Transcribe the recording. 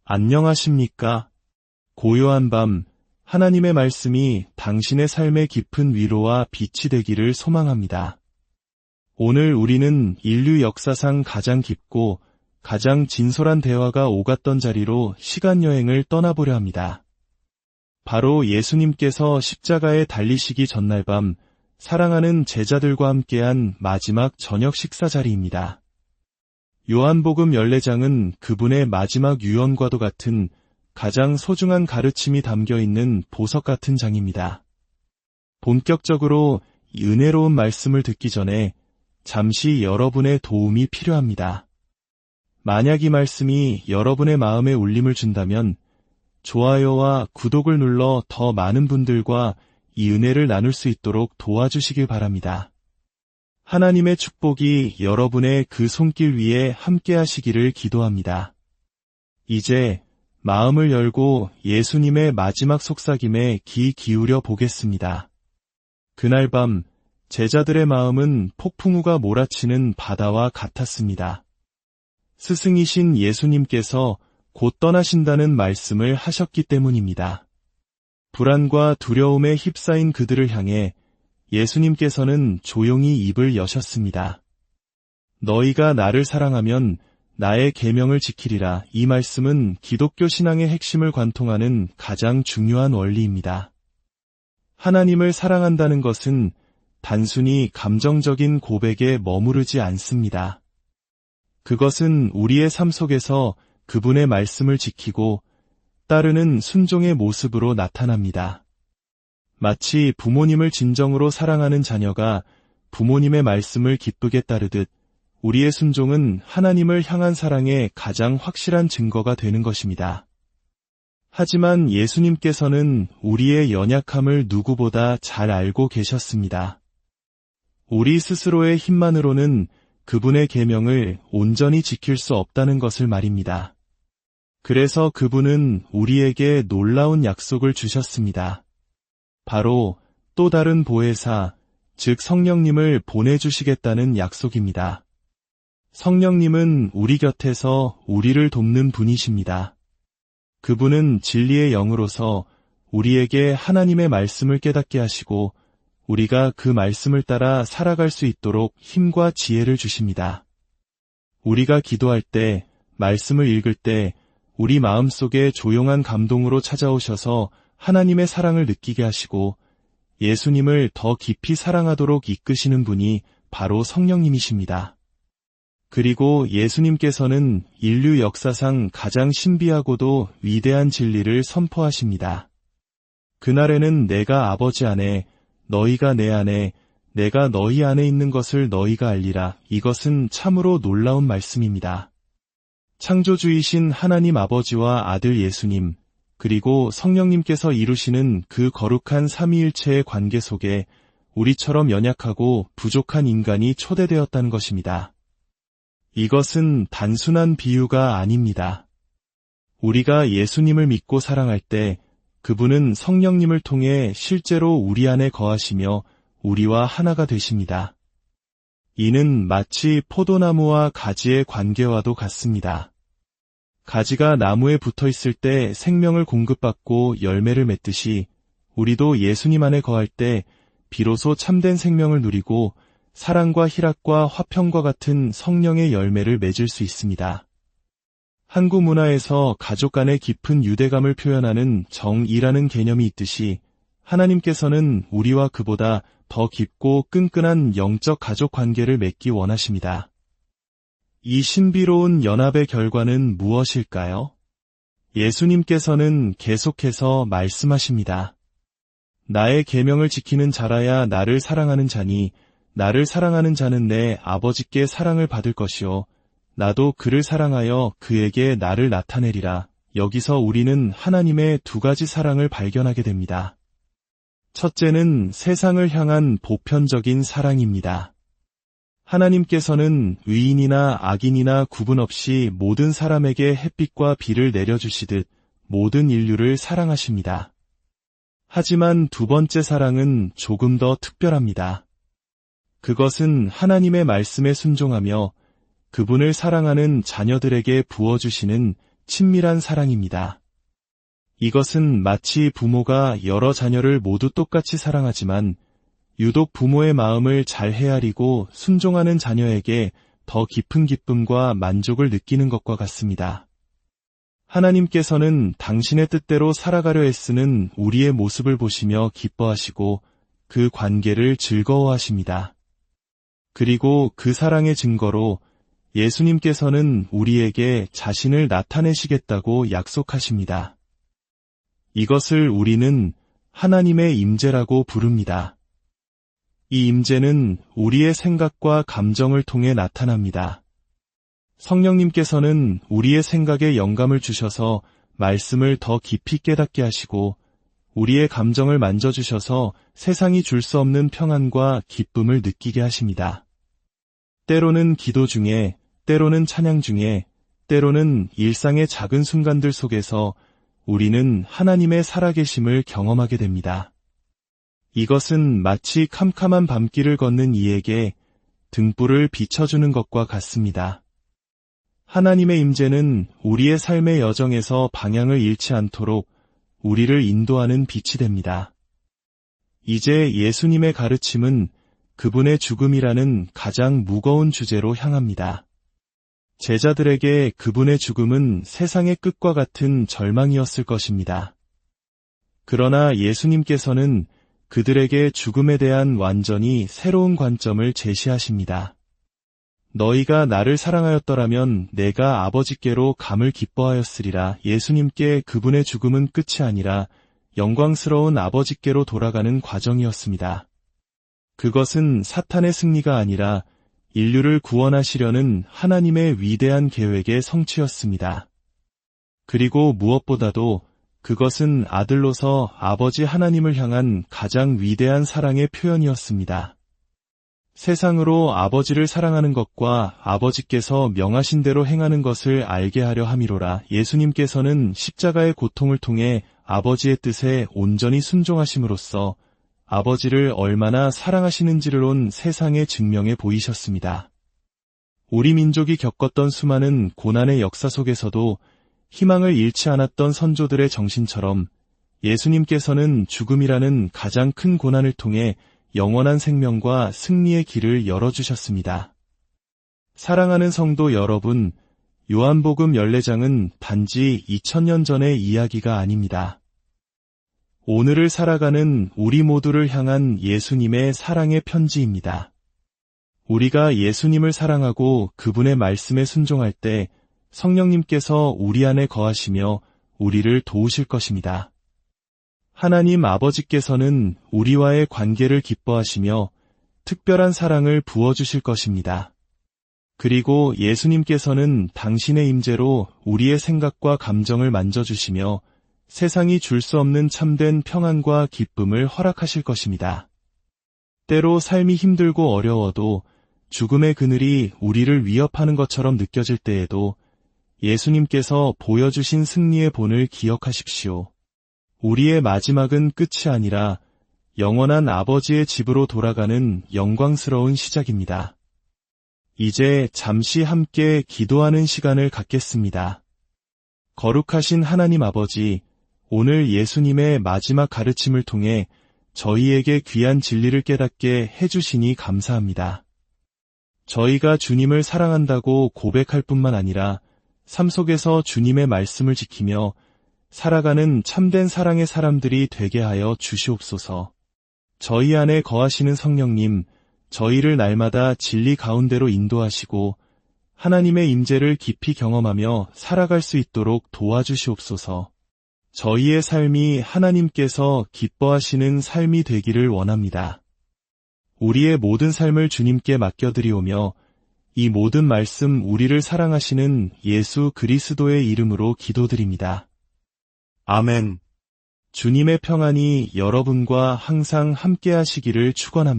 안녕하십니까? 고요한 밤, 하나님의 말씀이 당신의 삶의 깊은 위로와 빛이 되기를 소망합니다. 오늘 우리는 인류 역사상 가장 깊고 가장 진솔한 대화가 오갔던 자리로 시간여행을 떠나보려 합니다. 바로 예수님께서 십자가에 달리시기 전날 밤, 사랑하는 제자들과 함께한 마지막 저녁 식사 자리입니다. 요한복음 14장은 그분의 마지막 유언과도 같은 가장 소중한 가르침이 담겨있는 보석 같은 장입니다. 본격적으로 이 은혜로운 말씀을 듣기 전에 잠시 여러분의 도움이 필요합니다. 만약 이 말씀이 여러분의 마음에 울림을 준다면 좋아요와 구독을 눌러 더 많은 분들과 이 은혜를 나눌 수 있도록 도와주시길 바랍니다. 하나님의 축복이 여러분의 그 손길 위에 함께 하시기를 기도합니다. 이제 마음을 열고 예수님의 마지막 속삭임에 귀 기울여 보겠습니다. 그날 밤 제자들의 마음은 폭풍우가 몰아치는 바다와 같았습니다. 스승이신 예수님께서 곧 떠나신다는 말씀을 하셨기 때문입니다. 불안과 두려움에 휩싸인 그들을 향해 예수님께서는 조용히 입을 여셨습니다. 너희가 나를 사랑하면 나의 계명을 지키리라. 이 말씀은 기독교 신앙의 핵심을 관통하는 가장 중요한 원리입니다. 하나님을 사랑한다는 것은 단순히 감정적인 고백에 머무르지 않습니다. 그것은 우리의 삶 속에서 그분의 말씀을 지키고 따르는 순종의 모습으로 나타납니다. 마치 부모님을 진정으로 사랑하는 자녀가 부모님의 말씀을 기쁘게 따르듯 우리의 순종은 하나님을 향한 사랑의 가장 확실한 증거가 되는 것입니다. 하지만 예수님께서는 우리의 연약함을 누구보다 잘 알고 계셨습니다. 우리 스스로의 힘만으로는 그분의 계명을 온전히 지킬 수 없다는 것을 말입니다. 그래서 그분은 우리에게 놀라운 약속을 주셨습니다. 바로 또 다른 보혜사, 즉 성령님을 보내주시겠다는 약속입니다. 성령님은 우리 곁에서 우리를 돕는 분이십니다. 그분은 진리의 영으로서 우리에게 하나님의 말씀을 깨닫게 하시고 우리가 그 말씀을 따라 살아갈 수 있도록 힘과 지혜를 주십니다. 우리가 기도할 때, 말씀을 읽을 때 우리 마음속에 조용한 감동으로 찾아오셔서 하나님의 사랑을 느끼게 하시고 예수님을 더 깊이 사랑하도록 이끄시는 분이 바로 성령님이십니다. 그리고 예수님께서는 인류 역사상 가장 신비하고도 위대한 진리를 선포하십니다. 그날에는 내가 아버지 안에, 너희가 내 안에, 내가 너희 안에 있는 것을 너희가 알리라. 이것은 참으로 놀라운 말씀입니다. 창조주이신 하나님 아버지와 아들 예수님, 그리고 성령님께서 이루시는 그 거룩한 삼위일체의 관계 속에 우리처럼 연약하고 부족한 인간이 초대되었다는 것입니다. 이것은 단순한 비유가 아닙니다. 우리가 예수님을 믿고 사랑할 때 그분은 성령님을 통해 실제로 우리 안에 거하시며 우리와 하나가 되십니다. 이는 마치 포도나무와 가지의 관계와도 같습니다. 가지가 나무에 붙어 있을 때 생명을 공급받고 열매를 맺듯이 우리도 예수님 안에 거할 때 비로소 참된 생명을 누리고 사랑과 희락과 화평과 같은 성령의 열매를 맺을 수 있습니다. 한국 문화에서 가족 간의 깊은 유대감을 표현하는 정이라는 개념이 있듯이 하나님께서는 우리와 그보다 더 깊고 끈끈한 영적 가족 관계를 맺기 원하십니다. 이 신비로운 연합의 결과는 무엇일까요? 예수님께서는 계속해서 말씀하십니다. 나의 계명을 지키는 자라야 나를 사랑하는 자니 나를 사랑하는 자는 내 아버지께 사랑을 받을 것이요 나도 그를 사랑하여 그에게 나를 나타내리라. 여기서 우리는 하나님의 두 가지 사랑을 발견하게 됩니다. 첫째는 세상을 향한 보편적인 사랑입니다. 하나님께서는 의인이나 악인이나 구분 없이 모든 사람에게 햇빛과 비를 내려주시듯 모든 인류를 사랑하십니다. 하지만 두 번째 사랑은 조금 더 특별합니다. 그것은 하나님의 말씀에 순종하며 그분을 사랑하는 자녀들에게 부어주시는 친밀한 사랑입니다. 이것은 마치 부모가 여러 자녀를 모두 똑같이 사랑하지만 유독 부모의 마음을 잘 헤아리고 순종하는 자녀에게 더 깊은 기쁨과 만족을 느끼는 것과 같습니다. 하나님께서는 당신의 뜻대로 살아가려 애쓰는 우리의 모습을 보시며 기뻐하시고 그 관계를 즐거워하십니다. 그리고 그 사랑의 증거로 예수님께서는 우리에게 자신을 나타내시겠다고 약속하십니다. 이것을 우리는 하나님의 임재라고 부릅니다. 이 임재는 우리의 생각과 감정을 통해 나타납니다. 성령님께서는 우리의 생각에 영감을 주셔서 말씀을 더 깊이 깨닫게 하시고 우리의 감정을 만져주셔서 세상이 줄 수 없는 평안과 기쁨을 느끼게 하십니다. 때로는 기도 중에, 때로는 찬양 중에, 때로는 일상의 작은 순간들 속에서 우리는 하나님의 살아계심을 경험하게 됩니다. 이것은 마치 캄캄한 밤길을 걷는 이에게 등불을 비춰주는 것과 같습니다. 하나님의 임재는 우리의 삶의 여정에서 방향을 잃지 않도록 우리를 인도하는 빛이 됩니다. 이제 예수님의 가르침은 그분의 죽음이라는 가장 무거운 주제로 향합니다. 제자들에게 그분의 죽음은 세상의 끝과 같은 절망이었을 것입니다. 그러나 예수님께서는 그들에게 죽음에 대한 완전히 새로운 관점을 제시하십니다. 너희가 나를 사랑하였더라면 내가 아버지께로 감을 기뻐하였으리라. 예수님께 그분의 죽음은 끝이 아니라 영광스러운 아버지께로 돌아가는 과정이었습니다. 그것은 사탄의 승리가 아니라 인류를 구원하시려는 하나님의 위대한 계획의 성취였습니다. 그리고 무엇보다도 그것은 아들로서 아버지 하나님을 향한 가장 위대한 사랑의 표현이었습니다. 세상으로 아버지를 사랑하는 것과 아버지께서 명하신 대로 행하는 것을 알게 하려 함이로라. 예수님께서는 십자가의 고통을 통해 아버지의 뜻에 온전히 순종하심으로써 아버지를 얼마나 사랑하시는지를 온 세상에 증명해 보이셨습니다. 우리 민족이 겪었던 수많은 고난의 역사 속에서도 희망을 잃지 않았던 선조들의 정신처럼 예수님께서는 죽음이라는 가장 큰 고난을 통해 영원한 생명과 승리의 길을 열어주셨습니다. 사랑하는 성도 여러분, 요한복음 14장은 단지 2000년 전의 이야기가 아닙니다. 오늘을 살아가는 우리 모두를 향한 예수님의 사랑의 편지입니다. 우리가 예수님을 사랑하고 그분의 말씀에 순종할 때 성령님께서 우리 안에 거하시며 우리를 도우실 것입니다. 하나님 아버지께서는 우리와의 관계를 기뻐하시며 특별한 사랑을 부어주실 것입니다. 그리고 예수님께서는 당신의 임재로 우리의 생각과 감정을 만져주시며 세상이 줄 수 없는 참된 평안과 기쁨을 허락하실 것입니다. 때로 삶이 힘들고 어려워도 죽음의 그늘이 우리를 위협하는 것처럼 느껴질 때에도 예수님께서 보여주신 승리의 본을 기억하십시오. 우리의 마지막은 끝이 아니라 영원한 아버지의 집으로 돌아가는 영광스러운 시작입니다. 이제 잠시 함께 기도하는 시간을 갖겠습니다. 거룩하신 하나님 아버지, 오늘 예수님의 마지막 가르침을 통해 저희에게 귀한 진리를 깨닫게 해주시니 감사합니다. 저희가 주님을 사랑한다고 고백할 뿐만 아니라 삶 속에서 주님의 말씀을 지키며 살아가는 참된 사랑의 사람들이 되게 하여 주시옵소서. 저희 안에 거하시는 성령님, 저희를 날마다 진리 가운데로 인도하시고 하나님의 임재를 깊이 경험하며 살아갈 수 있도록 도와주시옵소서. 저희의 삶이 하나님께서 기뻐하시는 삶이 되기를 원합니다. 우리의 모든 삶을 주님께 맡겨드리오며 이 모든 말씀 우리를 사랑하시는 예수 그리스도의 이름으로 기도드립니다. 아멘. 주님의 평안이 여러분과 항상 함께 하시기를 축원합니다.